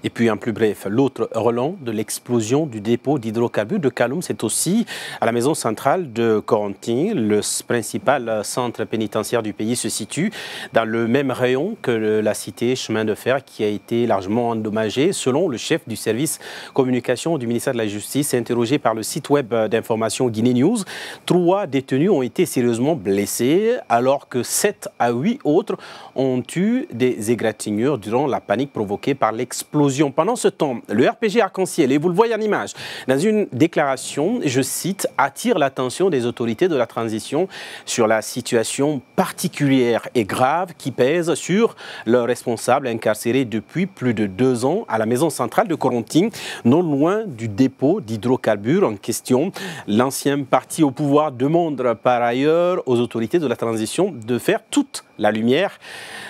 Et puis, en plus bref, l'autre relent de l'explosion du dépôt d'hydrocarbures de Kaloum, c'est aussi à la maison centrale de Corentin. Le principal centre pénitentiaire du pays se situe dans le même rayon que la cité chemin de fer qui a été largement endommagée. Selon le chef du service communication du ministère de la Justice, interrogé par le site web d'information Guinée News, 3 détenus ont été sérieusement blessés alors que 7 à 8 autres ont eu des égratignures durant la panique provoquée par l'explosion. Pendant ce temps, le RPG Arc-en-Ciel, et vous le voyez en image, dans une déclaration, je cite, attire l'attention des autorités de la transition sur la situation particulière et grave qui pèse sur leurs responsables incarcérés depuis plus de 2 ans à la maison centrale de Corentin, non loin du dépôt d'hydrocarbures en question. L'ancien parti au pouvoir demande par ailleurs aux autorités de la transition de faire toute la lumière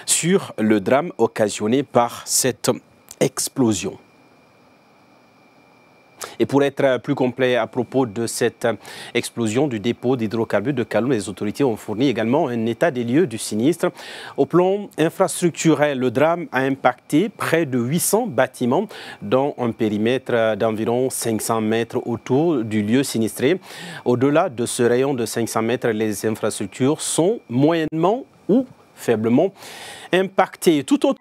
sur le drame occasionné par cette explosion. Et pour être plus complet à propos de cette explosion du dépôt d'hydrocarbures de Kaloum, les autorités ont fourni également un état des lieux du sinistre. Au plan infrastructurel, le drame a impacté près de 800 bâtiments dans un périmètre d'environ 500 mètres autour du lieu sinistré. Au-delà de ce rayon de 500 mètres, les infrastructures sont moyennement ou faiblement impactées. Tout autre